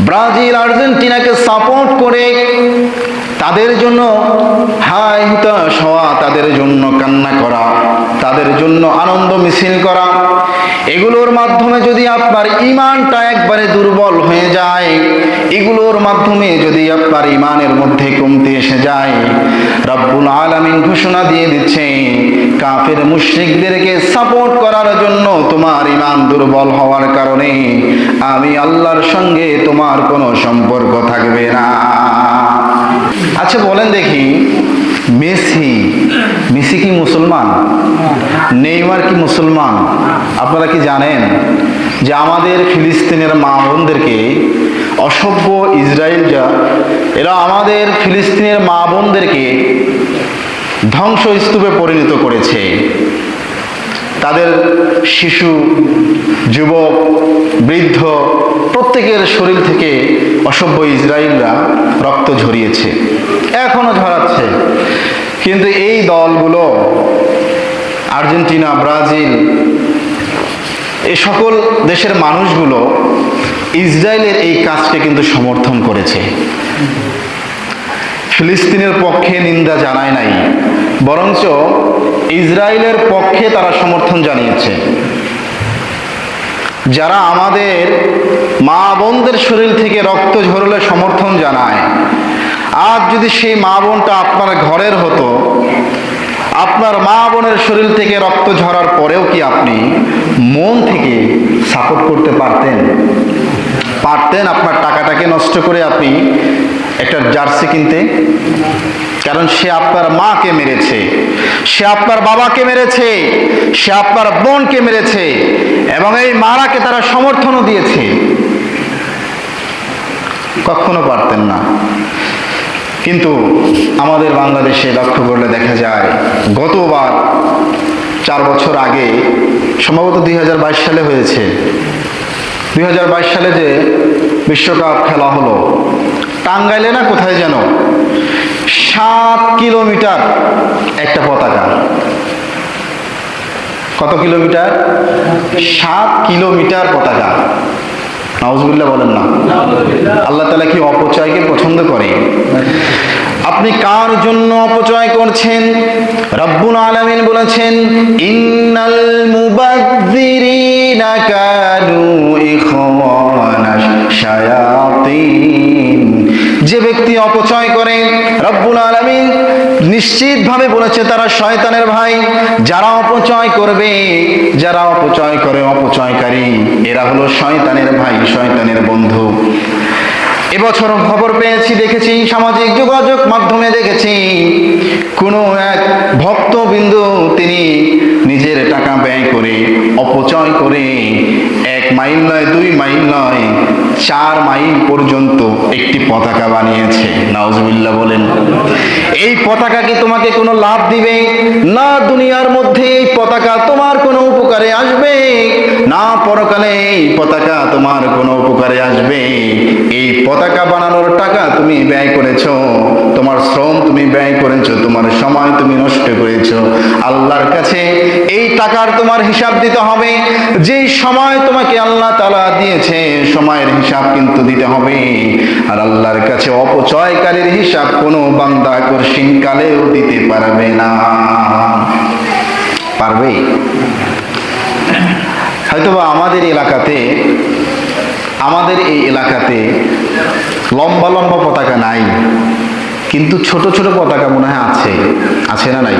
Brazil আর্জেন্টিনাকে support করে তাদের জন্য হাই হুতাশ হওয়া, তাদের জন্য কান্না করা, তাদের জন্য আনন্দ মিছিল করা, এগুলোর মাধ্যমে যদি আপনার ঈমানটা একবারে দুর্বল হয়ে যায়, এগুলোর মাধ্যমে যদি আপনার ঈমানের মধ্যে কমতি এসে যায়, রব্বুল আলামিন ঘোষণা দিয়ে দিচ্ছে কাফের মুশরিকদেরকে সাপোর্ট করার জন্য তোমার ঈমান দুর্বল হওয়ার কারণে আমি আল্লাহর সঙ্গে তোমার কোনো সম্পর্ক থাকবে না। আচ্ছা বলেন দেখি, মেসি কি মুসলমান? নেইমার কি মুসলমান? আপনারা কি জানেন যে আমাদের ফিলিস্তিনের মা বোনদেরকে অসভ্য ইসরায়েল এরা আমাদের ফিলিস্তিনের মা বোনদেরকে ধ্বংসস্তূপে পরিণত করেছে। তাদের শিশু, যুবক, বৃদ্ধ প্রত্যেকের শরীর থেকে অসভ্য ইসরায়েলরা রক্ত ঝরিয়েছে, এখনো ঝরাচ্ছে। কিন্তু এই দলগুলো আর্জেন্টিনা, ব্রাজিল, এই সকল দেশের মানুষগুলো ইসরায়েলের এই কাজকে কিন্তু সমর্থন করেছে। ফিলিস্তিনের পক্ষে নিন্দা জানায় নাই, বরঞ্চ ইসরায়েলের পক্ষে তারা সমর্থন জানিয়েছে। যারা আমাদের মা বোনদের শরীর থেকে রক্ত ঝরলে সমর্থন জানায়, আজ যদি সেই মা বোনটা আপনার ঘরের হতো, আপনার মা বোনের শরীর থেকে রক্ত ঝরার পরেও কি আপনি মন থেকে সাপোর্ট করতে পারতেন? আপনার টাকাটাকে নষ্ট করে আপনি একটা জার্সি কিনতে? কারণ সে আপনার মাকে মেরেছে, সে আপনার বাবাকে মেরেছে, সে আপনার বোনকে মেরেছে, এবং এই মারাকে তারা সমর্থনও দিয়েছে। কখনো পারতেন না। কিন্তু আমাদের বাংলাদেশে লক্ষ্য করলে দেখা যায়, গতবার 4 বছর আগে, সম্ভবত 2022 সালে হয়েছে, 2022 সালে যে বিশ্বকাপ খেলা হলো, টাঙ্গাইলে না কোথায় যেন 7 কিলোমিটার একটা পতাকা। কত কিলোমিটার? 7 কিলোমিটার পতাকা। নাউজুবিল্লাহ বলেন না। আল্লাহ তাআলা কি অপচয়কে পছন্দ করে? আপনি কার জন্য অপচয় করছেন? রব্বুল আলামিন বলেছেন, ইন্নাল মুবাযযিরিনা কানু ইখওয়ানাশ শায়াতিন। যে ব্যক্তি অপচয় করে, রব্বুল আলামিন নিশ্চিতভাবে বলেছে তারা শয়তানের ভাই। যারা অপচয় করবে, যারা অপচয় করে, অপচয়কারী, এরা হলো শয়তানের ভাই, শয়তানের বন্ধু। এবছর খবর পেয়েছি, দেখেছি, সামাজিক যোগাযোগ মাধ্যমে দেখেছি, কোনো এক ভক্তবিন্দু তিনি নিজের টাকা ব্যয় করে, অপচয় করে 1 মাইল নয়, 2 মাইল নয়, 4 মাইল পর্যন্ত একটি পতাকা বানিয়েছে। নাউজুবিল্লাহ বলেন। এই পতাকা কি তোমাকে কোনো লাভ দিবে? না দুনিয়ার মধ্যে এই পতাকা তোমার কোনো উপকারে আসবে, না পরকালে এই পতাকা তোমার কোনো উপকারে আসবে। এই পতাকা বানানোর টাকা তুমি ব্যয় করেছো, তোমার শ্রম তুমি ব্যয় করেছো, তোমার সময় তুমি নষ্ট করেছো। আল্লাহর কাছে এই টাকার তোমার হিসাব দিতে হবে। যেই সময় তোমাকে আল্লাহ তাআলা দিয়েছে, সময়ের হিসাব কিন্তু দিতে হবে। আর আল্লাহর কাছে অপচয়কারীর হিসাব কোনো বান্দা কঠিন কালেও দিতে পারবে না। পারবে? হয়তোবা আমাদের এই এলাকাতে লম্বা লম্বা পতাকা নাই, কিন্তু ছোট ছোট পতাকা মনে হয় আছে না নাই?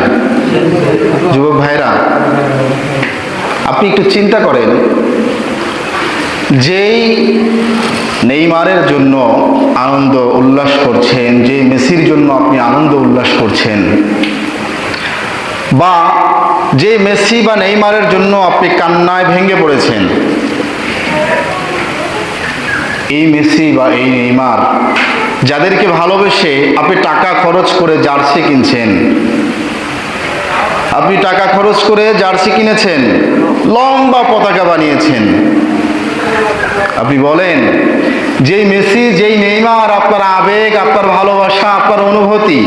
যুবক ভাইরা, আপনি একটু চিন্তা করেন, যেই নেইমারের জন্য আনন্দ উল্লাস করছেন, যে মেসির জন্য আপনি আনন্দ উল্লাস করছেন, বা যে মেসি বা নেইমারের জন্য আপনি কান্নায় ভেঙে পড়েছেন, এই মেসি বা এই নেইমার যাদেরকে ভালোবেসে আপনি টাকা খরচ করে জার্সি কিনছেন, আপনি টাকা খরচ করে জার্সি কিনেছেন, লম্বা পতাকা বানিয়েছেন, আপনি বলেন যেই মেসি, যেই নেইমার আপনার আবেগ, আপনার ভালোবাসা, আপনার অনুভূতি,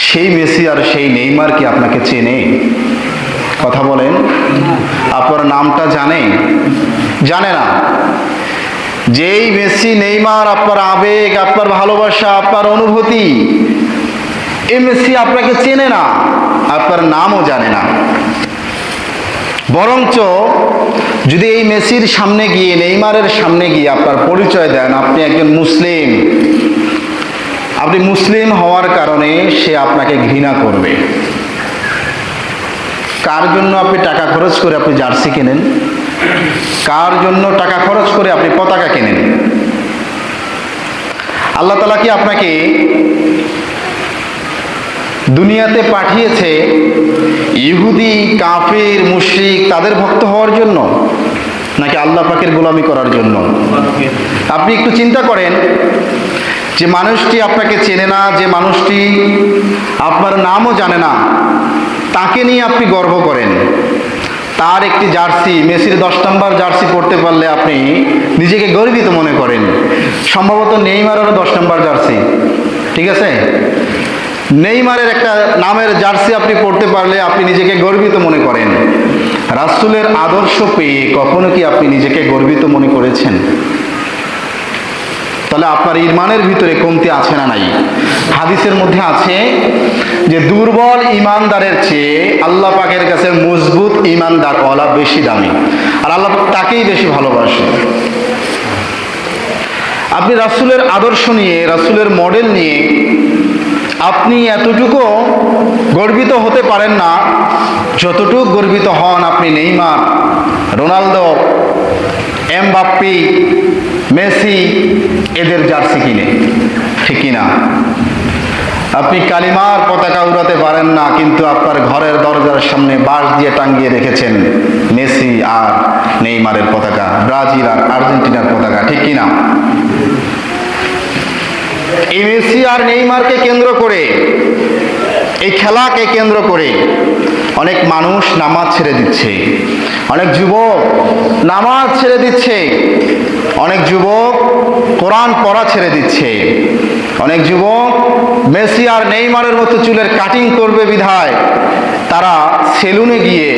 সেই মেসি আর সেই নেইমার কি আপনাকে চেনে? কথা বলেন। আপনার নামটা জানে না। যেই মেসি নেইমার আপনার আবেগ, আপনার ভালোবাসা, আপনার অনুভূতি, এই মেসি আপনাকে চেনে না, আপনার নামও জানে না। বরঞ্চ যদি এই মেসির সামনে গিয়ে, নেইমারের সামনে গিয়ে আপনার পরিচয় দেন আপনি একজন মুসলিম, আপনি মুসলিম হওয়ার কারণে সে আপনাকে ঘৃণা করবে। কার জন্য আপনি টাকা খরচ করে আপনি জার্সি কেনেন? কার জন্য টাকা খরচ করে আপনি পতাকা কেনেন? আল্লাহ তাআলা কি আপনাকে দুনিয়াতে পাঠিয়েছে ইহুদি, কাফির, মুশরিক তাদের ভক্ত হওয়ার জন্য, নাকি আল্লাহ পাকের গোলামি করার জন্য? আপনি একটু চিন্তা করেন, যে মানুষটি আপনাকে চেনে না, যে মানুষটি আপনার নামও জানে না, তাকে নিয়ে আপনি গর্ব করেন। তার একটি জার্সি, মেসির 10 নম্বর জার্সি পরতে পারলে আপনি নিজেকে গর্বিত মনে করেন। সম্ভবত নেইমারেরও 10 নম্বর জার্সি, ঠিক আছে? নেইমারের একটা নামের জার্সি আপনি পরতে পারলে আপনি নিজেকে গর্বিত মনে করেন। রাসূলের আদর্শ পেয়ে কখনো কি আপনি নিজেকে গর্বিত মনে করেছেন? তাহলে আপনার ঈমানের ভিতরে কমতি আছে না নাই? হাদিসের মধ্যে আছে যে দুর্বল ঈমানদারের চেয়ে আল্লাহ পাকের কাছে মজবুত ঈমানদার ওয়ালা বেশি দামি, আর আল্লাহ তাকেই বেশি ভালোবাসে। আপনি রাসূলের আদর্শ নিয়ে, রাসূলের মডেল নিয়ে আপনি এতটুকু গর্বিত হতে পারেন না যতটুকু গর্বিত হন আপনি নেইমার, রোনালদো, এমবাপ্পে, মেসি এদের জার্সি কিনে, ঠিক কিনা? আপনি কালিমার পতাকা উড়াতে পারেন না, কিন্তু আপনার ঘরের দরজার সামনে বাঁশ দিয়ে টাঙ্গিয়ে রেখেছেন মেসি আর নেইমারের পতাকা, ব্রাজিল আর আর্জেন্টিনার পতাকা, ঠিক কিনা? এই মেসি আর নেইমারকে কেন্দ্র করে, এই খেলাকে কেন্দ্র করে অনেক মানুষ নামাজ ছেড়ে দিচ্ছে, অনেক যুবক নামাজ ছেড়ে দিচ্ছে, অনেক যুবক কোরআন পড়া ছেড়ে দিচ্ছে, অনেক যুবক মেসি আর নেইমারের মতো চুলের কাটিং করবে বিধায় তারা সেলুনে গিয়ে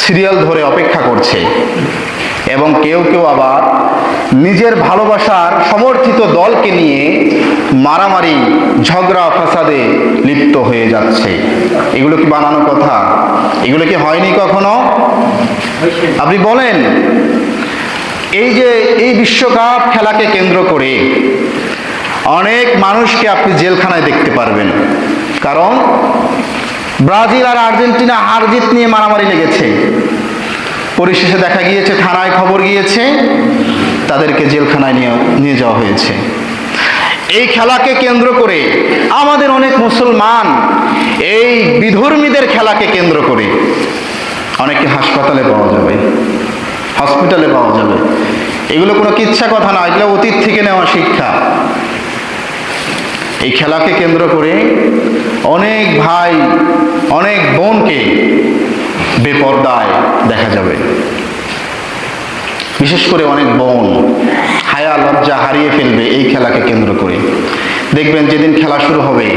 সিরিয়াল ধরে অপেক্ষা করছে। এবং কেউ কেউ আবার নিজের ভালোবাসার সমর্থিত দলকে নিয়ে মারামারি, ঝগড়া, ফাসাদে লিপ্ত হয়ে যাচ্ছে। এগুলো কি বানানো কথা? এগুলো কি হয়নি কখনো? আপনি বলেন, এই যে এই বিশ্বকাপ খেলাকে কেন্দ্র করে অনেক মানুষকে আপনি জেলখানায় দেখতে পারবেন, কারণ ব্রাজিল আর আর্জেন্টিনা হার জিত নিয়ে মারামারি লেগেছে। পরিশেষে দেখা গিয়েছে, থানায় খবর গিয়েছে, তাদেরকে জেলখানায় নিয়ে যাওয়া হয়েছে। এই খেলাকে কেন্দ্র করে আমাদের অনেক মুসলমান এই বিধর্মীদের খেলাকে কেন্দ্র করে অনেকে হাসপাতালে পাওয়া যাবে, হসপিটালে পাওয়া যাবে। এগুলো কোনো কিচ্ছা কথা না, এগুলো অতীত থেকে নেওয়া শিক্ষা। এই খেলাকে কেন্দ্র করে অনেক ভাই, অনেক বোনকে বেপরদায় দেখা যাবে। বিশেষ করে অনেক বোন হায়া লজ্জা হারিয়ে ফেলবে এই খেলাকে কেন্দ্র করে। দেখবেন যেদিন খেলা শুরু হবে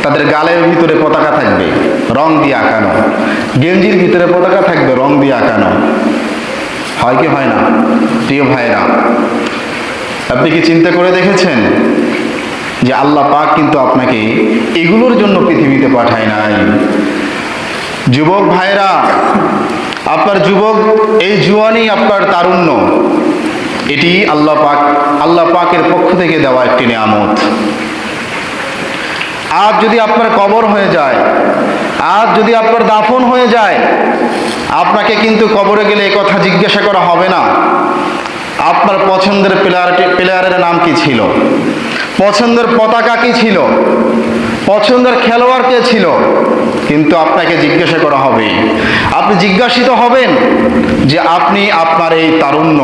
তাদের গালের ভিতরে পতাকা থাকবে রং দিয়ে আঁকানো, গেঞ্জির ভিতরে পতাকা থাকবে রং দিয়ে আঁকানো। হয় কি হয় না প্রিয় ভাইরা? আপনি কি চিন্তা করে দেখেছেন যে আল্লাহ পাক কিন্তু আপনাকে এগুলোর জন্য পৃথিবীতে পাঠায় নাই? যুবক ভাইরা, আপনার যুবক, এই জুয়ানি, আপনার তারুণ্য, এটি আল্লাহ পাকের পক্ষ থেকে দেওয়া একটি নিয়ামত। আজ যদি আপনার কবর হয়ে যায়, আজ যদি আপনার দাফন হয়ে যায়, আপনাকে কিন্তু কবরে গেলে এই কথা জিজ্ঞাসা করা হবে না আপনার পছন্দের প্লেয়ারের নাম কি ছিল, পছন্দের পতাকা কি ছিল, পছন্দের খেলোয়াড় কে ছিল, কিন্তু আপনাকে জিজ্ঞাসা করা হবে, আপনি জিজ্ঞাসিত হবেন যে আপনি আপনার এই তারুণ্য,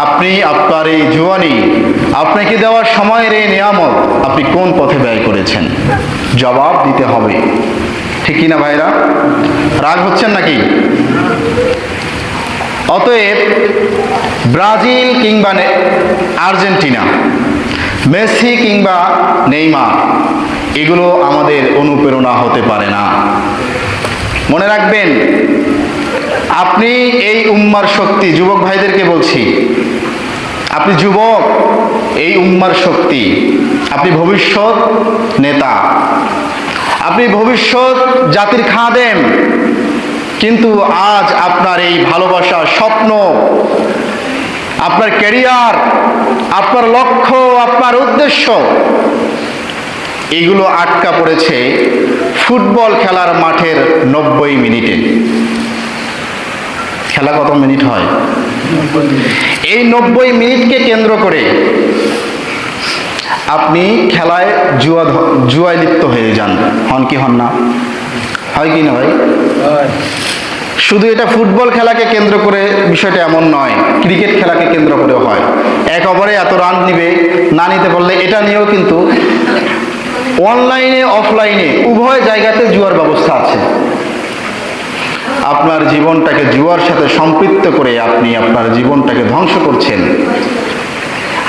আপনি আপনার এই জোয়ানি, আপনাকে দেওয়ার সময়ের এই নিয়ামত আপনি কোন পথে ব্যয় করেছেন? জবাব দিতে হবে, ঠিক কিনা ভাইরা? রাগ হচ্ছেন নাকি? অতএব ব্রাজিল কিংবা আর্জেন্টিনা, মেসি কিংবা নেইমার, এগুলো আমাদের অনুপ্রেরণা হতে পারে না। মনে রাখবেন, আপনি এই উম্মার শক্তি। যুবক ভাইদেরকে বলছি, আপনি যুবক, এই উম্মার শক্তি, আপনি ভবিষ্যৎ নেতা, আপনি ভবিষ্যৎ জাতির খাদেম, কিন্তু আজ আপনার এই ভালোবাসা, স্বপ্ন, আপনার ক্যারিয়ার, আপনার লক্ষ্য, আপনার উদ্দেশ্য, এগুলো আটকা পড়েছে ফুটবল খেলার মাঠের 90 মিনিটে। খেলা কত মিনিট হয়? এই 90 মিনিটকে কেন্দ্র করে আপনি খেলায় জুয়ায় লিপ্ত হয়ে যান। হন কি হন না? হয় কি না ভাই? শুধু এটা ফুটবল খেলাকে কেন্দ্র করে বিষয়টা এমন নয়, ক্রিকেট খেলাকে কেন্দ্র করেও হয়। এক ওভারে এত রান নিবে, না নিতে পারলে এটা নিয়েও কিন্তু অনলাইনে অফলাইনে উভয় জায়গাতে জুয়ার ব্যবস্থা আছে। আপনার জীবনটাকে জুয়ার সাথে সম্পৃক্ত করে আপনি আপনার জীবনটাকে ধ্বংস করছেন।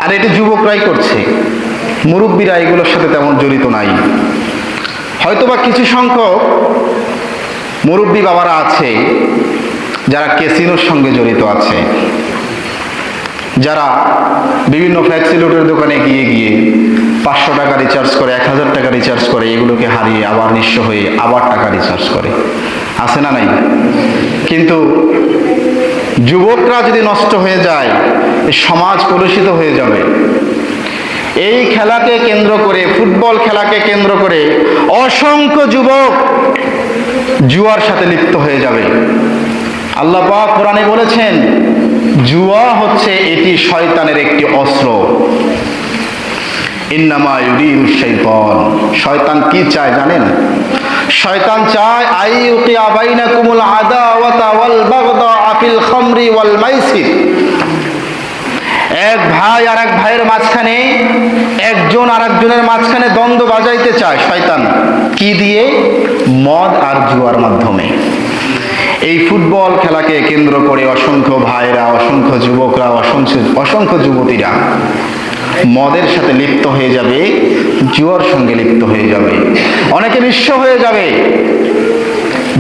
আর এটি যুবকরাই করছে, মুরব্বীরা এগুলোর সাথে তেমন জড়িত নাই। হয়তোবা কিছু সংখ্যক মুরব্বী বাবারা আছে যারা ক্যাসিনোর সঙ্গে জড়িত আছে, যারা বিভিন্ন ফ্ল্যাক্সি লোডের দোকানে গিয়ে 500 টাকা রিচার্জ করে, 1000 টাকা রিচার্জ করে, এগুলোকে হারিয়ে আবার নিঃস্ব হয়ে আবার টাকা রিচার্জ করে। আছে না নাই? কিন্তু যুবকরা যদি নষ্ট হয়ে যায়, সমাজ কলুষিত হয়ে যাবে। এই খেলাকে কেন্দ্র করে, ফুটবল খেলাকে কেন্দ্র করে অসংখ্য যুবক জুয়ার সাথে লিপ্ত হয়ে যাবে। আল্লাহ পাক কোরআনে বলেছেন, জুয়া হচ্ছে এটি শয়তানের একটি অস্ত্র। ইন্নামা ইউরিদু শাইতান, শয়তান কি চায় জানেন? শয়তান চায় আইয়ুকিয়া বাইনাকুমুল আদাওয়াতা ওয়াল বাগদা ফিল খামরি ওয়াল মাইসির। এক ভাই আর এক ভাইয়ের মাঝখানে, একজন আর একজনের মাঝখানে দ্বন্দ্ব বাজাইতে চায় শয়তান। কি দিয়ে? মদ আর জুয়ার মাধ্যমে। এই ফুটবল খেলাকে কেন্দ্র করে অসংখ্য ভাইরা, অসংখ্য যুবকরা, অসংখ্য যুবতীরা মদের সাথে লিপ্ত হয়ে যাবে, জুয়ার সঙ্গে লিপ্ত হয়ে যাবে। অনেকে নিঃস্ব হয়ে যাবে,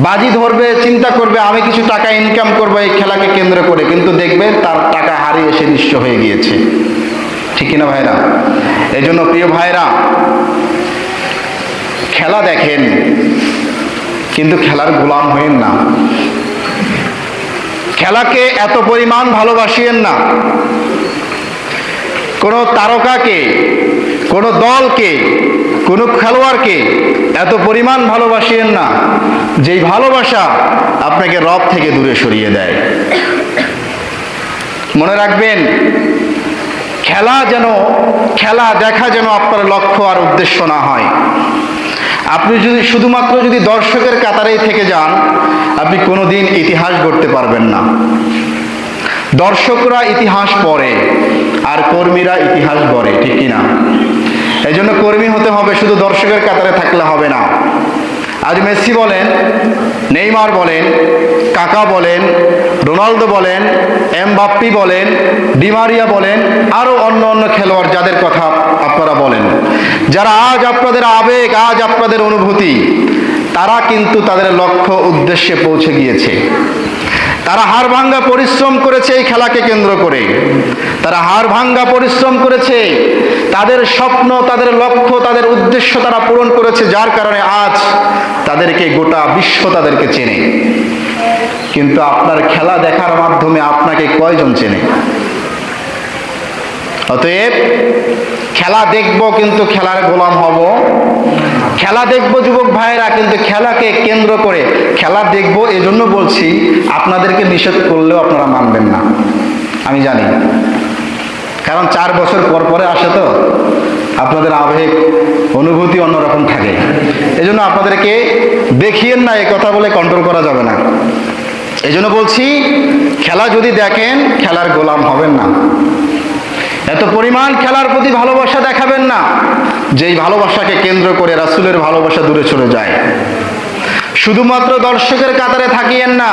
বাজি ধরবে, চিন্তা করবে আমি কিছু টাকা ইনকাম করবো এই খেলাকে কেন্দ্র করে, কিন্তু দেখবে তার টাকা হারিয়ে সে নিঃস্ব হয়ে গিয়েছে। ঠিক কিনা ভাইরা? এই জন্য প্রিয় ভাইরা, খেলা দেখেন কিন্তু খেলার গোলাম হইেন না। খেলাকে এত পরিমাণ ভালোবাসিয়েন না। কোন তারকাকে, কোন দলকে, কোন খেলোয়াড়কে এত পরিমাণ ভালোবাসিয়েন না যেই ভালোবাসা আপনাকে রব থেকে দূরে সরিয়ে দেয়। মনে রাখবেন, খেলা দেখা যেন আপনার লক্ষ্য আর উদ্দেশ্য না হয়। আপনি যদি শুধুমাত্র দর্শকের কাতারেই থেকে যান, আপনি কোনোদিন ইতিহাস গড়তে পারবেন না। দর্শকরা ইতিহাস পড়ে আর কর্মীরা ইতিহাস গড়ে, ঠিক কিনা? এই জন্য কর্মী হতে হবে, শুধু দর্শকের কাতারে থাকলে হবে না। আজ মেসি বলেন, নেইমার বলেন, কাকা বলেন, রোনালদো বলেন, এমবাপ্পি বলেন, ডিমারিয়া বলেন, আরো অন্য অন্য খেলোয়াড় যাদের কথা আপনারা বলেন, যারা আজ আপনাদের আবেগ, আজ আপনাদের অনুভূতি, তারা কিন্তু তাদের লক্ষ্য উদ্দেশ্যে পৌঁছে গিয়েছে। তারা হাড়ভাঙ্গা পরিশ্রম করেছে এই খেলাকে কেন্দ্র করে। তারা হাড়ভাঙ্গা পরিশ্রম করেছে, তাদের স্বপ্ন, তাদের লক্ষ্য, তাদের উদ্দেশ্য তারা পূরণ করেছে, যার কারণে আজ তাদেরকে গোটা বিশ্ব তাদেরকে চেনে। কিন্তু আপনার খেলা দেখার মাধ্যমে আপনাকে কয়জন চেনে? অতএব খেলা দেখব কিন্তু খেলার গোলাম হব। খেলা দেখব যুবক ভাইয়েরা, কিন্তু খেলাকে কেন্দ্র করে খেলা দেখব। এজন্য বলছি, আপনাদেরকে নিষেধ করলেও আপনারা মানবেন না, আমি জানি। কারণ 4 বছর পর পরে আসে, তো আপনাদের আবেগ অনুভূতি অন্যরকম থাকে। এজন্য আপনাদেরকে দেখিয়েন না, এ কথা বলে কন্ট্রোল করা যাবে না। এজন্য বলছি, খেলা যদি দেখেন খেলার গোলাম হবেন না। এত পরিমাণ খেলার প্রতি ভালোবাসা দেখাবেন না যেই ভালোবাসাকে কেন্দ্র করে রাসূলের ভালোবাসা দূরে চলে যায়। শুধুমাত্র দর্শকের কাতারে থাকিয়েন না।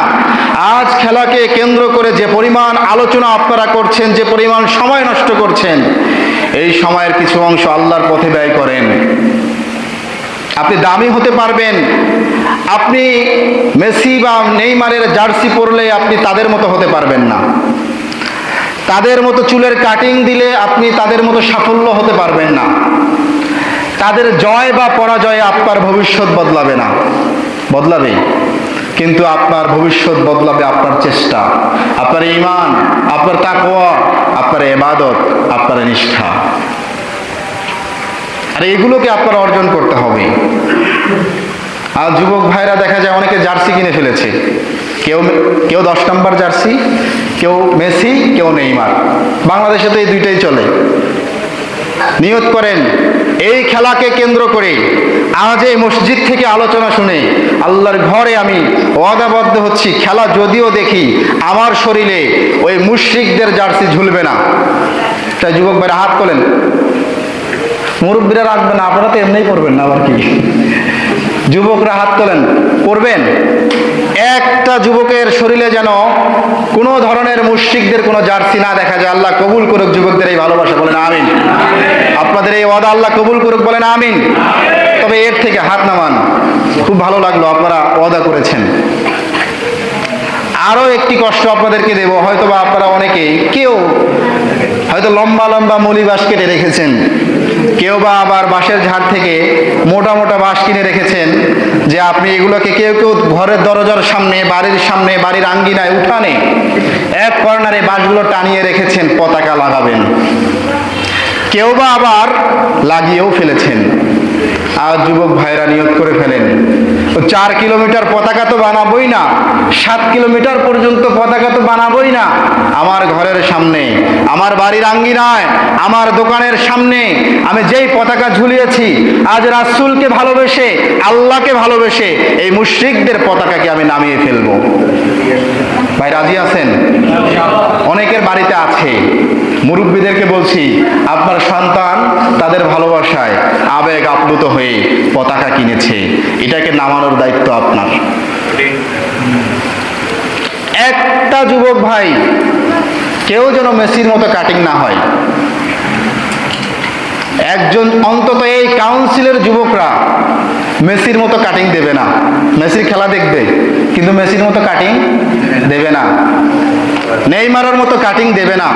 আজ খেলাকে কেন্দ্র করে যে পরিমাণ আলোচনা আপনারা করছেন, যে পরিমাণ সময় নষ্ট করছেন, এই সময়ের কিছু অংশ আল্লাহর পথে ব্যয় করেন। আপনি দামি হতে পারবেন, আপনি মেসি বা নেইমারের জার্সি পরলে আপনি তাদের মতো হতে পারবেন না। তাদের মতো চুলের কাটিং দিলে আপনি তাদের মতো সাফল্য হতে পারবেন না। তাদের জয় বা পরাজয়ে আপনার ভবিষ্যৎ বদলাবে না, বদলাবে, কিন্তু আপনার ভবিষ্যৎ বদলাবে আপনার চেষ্টা, আপনার ঈমান, আপনার তাকওয়া, আপনার ইবাদত, আপনার নিষ্ঠা। আর এগুলোকে আপনার অর্জন করতে হবে। আর যুবক ভাইরা দেখা যায় অনেকে জার্সি কিনে ফেলেছে, কেউ কেউ 10 নম্বর জার্সি, কেউ মেসি, কেউ নেইমার। বাংলাদেশে তো এই দুইটাই চলে। নিয়ত করেন এই খেলাকে কেন্দ্র করে আজ এই মসজিদ থেকে আলোচনা শুনে আল্লাহর ঘরে আমি ওয়াদাবদ্ধ হচ্ছি, খেলা যদিও দেখি আমার শরীরে ওই মুশরিকদের জার্সি ঝুলবে না। তাই যুবক ভাইরা হাত তোলেন, মুরব্বীরা রাখবেন না, আপনারা তো এমনিই করবেন না আবার কি। যুবকরা হাত তোলেন, করবেন। একটা যুবকের শরীরে যেন কোনো ধরনের মুশরিকদের কোনো জার্সি না দেখা যায়। আল্লাহ কবুল করুক যুবকদের এই ভালোবাসা, বলেন আমিন। আপনাদের এই ওয়াদা আল্লাহ কবুল করুক, বলেন আমিন। তবে এর থেকে হাত নামান, খুব ভালো লাগলো আপনারা ওয়াদা করেছেন। আরো একটি কষ্ট আপনাদেরকে দেব, হয়তো বা আপনারা অনেকেই, কেউ হয়তো লম্বা লম্বা মলি বাঁশ কেটে রেখেছেন, কেউ বা আবার বাঁশের ঝাড় থেকে মোটা মোটা বাঁশ কিনে রেখেছেন, যে আপনি এগুলোকে কেউ কেউ ঘরের দরজার সামনে, বাড়ির সামনে, বাড়ির আঙ্গিনায়, উঠানে এক কর্নারে বাঁশগুলো টানিয়ে রেখেছেন পতাকা লাগাবেন। কেউ বা আবার লাগিয়েও ফেলেছেন। আর যুবক ভাইরা নিয়ত করে ফেলেন, 4 কিলোমিটার পতাকা তো বানাবোই না, 7 কিলোমিটার পর্যন্ত পতাকা তো বানাবোই না, আমার ঘরের সামনে, আমার বাড়ির আঙ্গিনায়, আমার দোকানের সামনে আমি যেই পতাকা ঝুলিয়েছি, আজ রাসূলকে ভালোবেসে, আল্লাহকে ভালোবেসে এই মুশরিকদের পতাকাকে আমি নামিয়ে ফেলবো। ভাই রাজি আছেন? অনেকের বাড়িতে আছে। মুরব্বীদেরকে বলছি, আপনার সন্তান তাদের ভালোবাসায় আবেগ আপ্লুত হয়ে পতাকা কিনেছে, এটাকে নামানোর দায়িত্ব আপনার। একটা যুবক ভাই কেউ যেন মেসির মতো কাটিং না হয়। একজন অন্তত এই কাউন্সিলের যুবকরা মেসির মতো কাটিং দেবে না। মেসির খেলা দেখবে কিন্তু মেসির মতো কাটিং দেবে না, নেইমারের মতো কাটিং দেবে না,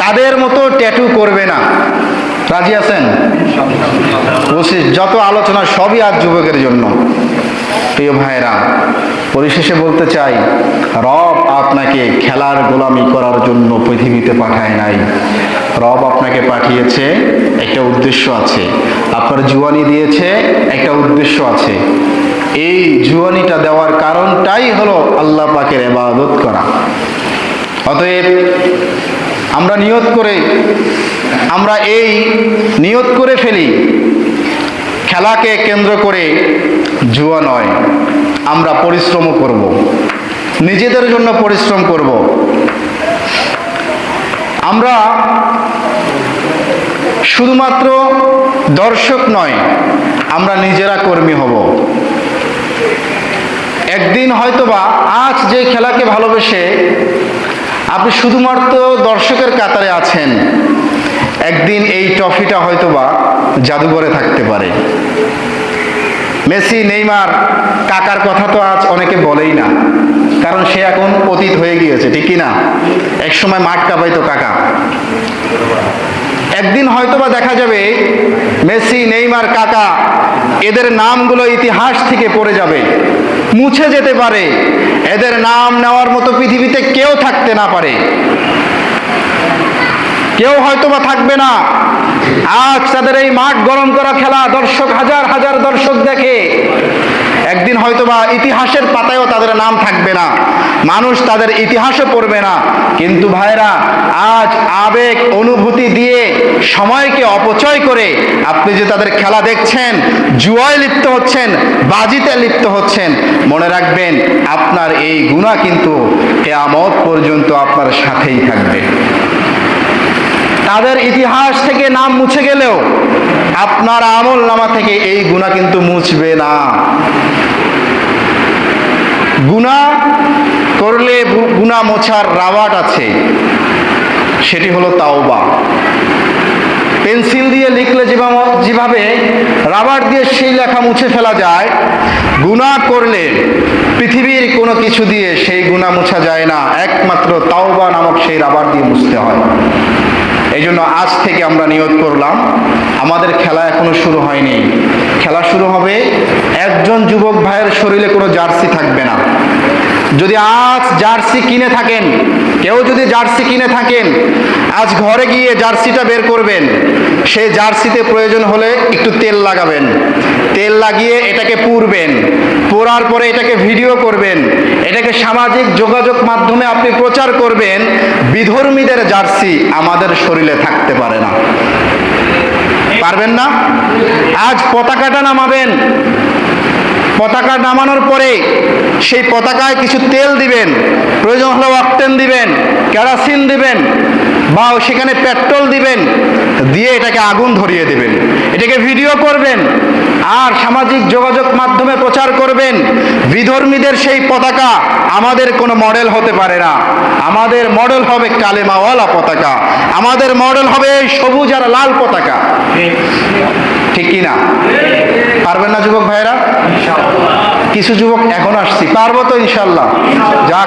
তাদের মতো ট্যাটু করবে না। রাজি আছেন? যত আলোচনা সবই আজ যুবকের জন্য। প্রিয় ভাইরা, পরিশেষে বলতে চাই, রব আপনাকে খেলার গোলামি করার জন্য পৃথিবীতে পাঠায় নাই। রব আপনাকে পাঠিয়েছে, একটা উদ্দেশ্য আছে। আপনার জুয়ানি দিয়েছে, একটা উদ্দেশ্য আছে। এই জুয়ানিটা দেওয়ার কারণটাই হলো আল্লাহ পাকের ইবাদত করা। অতএব আমরা এই নিয়ত করে ফেলি, খেলাকে কেন্দ্র করে জুয়া নয়, আমরা পরিশ্রমও করব, নিজেদের জন্য পরিশ্রম করব। আমরা শুধুমাত্র দর্শক নয়, আমরা নিজেরা কর্মী হব। একদিন হয়তোবা আজ যে খেলাকে ভালোবেসে আপনি শুধুমাত্র দর্শকের কাতারে আছেন, একদিন এই ট্রফিটা হয়তোবা জাদুঘরে থাকতে পারে। মেসি, নেইমার, কাকার কথা তো আজ অনেকে বলেই না, কারণ সে এখন অতীত হয়ে গিয়েছে, ঠিক কি না? একসময় মাঠ কাঁপাইতো কাকা। একদিন হয়তোবা দেখা যাবে মেসি, নেইমার, কাকা এদের নামগুলো ইতিহাস থেকে পড়ে যাবে, মুছে যেতে পারে। এদের নাম নেওয়ার মতো পৃথিবীতে কেউ থাকতে না পারে, কেউ হয়তোবা থাকবে না। আজ তাদের এই মাঠ গরম করা খেলা দর্শক, হাজার হাজার দর্শক দেখে। একদিন হয়তোবা ইতিহাসের পাতায়ও তাদের নাম থাকবে না, মানুষ তাদের ইতিহাসও পড়বে না। কিন্তু ভাইরা, আজ আবেগ অনুভূতি দিয়ে সময়কে অপচয় করে আপনি যে তাদের খেলা দেখছেন, জুয়ায় লিপ্ত হচ্ছেন, বাজিতে লিপ্ত হচ্ছেন, মনে রাখবেন আপনার এই গুনাহ কিন্তু কিয়ামত পর্যন্ত আপনার সাথেই থাকবে। তাদের ইতিহাস থেকে নাম মুছে গেলেও আপনার আমল নামা থেকে এই গুনাহ কিন্তু মুছবে না। গুনাহ করলে গুনাহ মোছার রাওয়াট আছে, সেটি হলো তাওবা। পেন্সিল দিয়ে লিখলে যেভাবে রাবার দিয়ে সেই লেখা মুছে ফেলা যায়, গুনাহ করলে পৃথিবীর কোনো কিছু দিয়ে সেই গুনাহ মুছা যায় না, একমাত্র তাওবা নামক সেই রাবার দিয়ে মুছতে হয়। এই জন্য আজ থেকে আমরা নিয়ত করলাম, আমাদের খেলা এখনো শুরু হয়নি, খেলা শুরু হবে। একজন যুবক ভাইয়ের শরীরে কোনো জার্সি থাকবে না। যদি আজ জার্সি কিনে থাকেন, কেউ যদি জার্সি কিনে থাকেন, আজ ঘরে গিয়ে জার্সিটা বের করবেন। সেই জার্সিতে প্রয়োজন হলে একটু তেল লাগাবেন, তেল লাগিয়ে এটাকে পুড়বেন, পোড়ার পরে এটাকে ভিডিও করবেন, এটাকে সামাজিক যোগাযোগ মাধ্যমে আপনি প্রচার করবেন, বিধর্মীদের জার্সি আমাদের শরীরে থাকতে পারে না। পারবেন না? আজ পতাকাটা নামাবেন, পতাকা নামানোর পরে সেই পতাকায় কিছু তেল দিবেন, প্রয়োজন হলে অক্টেন দিবেন, কেরোসিন দিবেন, বা সেখানে পেট্রোল দিবেন, দিয়ে এটাকে আগুন ধরিয়ে দিবেন, এটাকে ভিডিও করবেন আর সামাজিক যোগাযোগ মাধ্যমে প্রচার করবেন। বিধর্মীদের সেই পতাকা আমাদের কোনো মডেল হতে পারে না। আমাদের মডেল হবে কালেমাওয়ালা পতাকা, আমাদের মডেল হবে সবুজ আর লাল পতাকা। ঠিক কি না? পারবেন না যুবক ভাইয়েরা? কিছু যুবক এখন আসছি, পারবো তো ইনশাল্লাহ। যা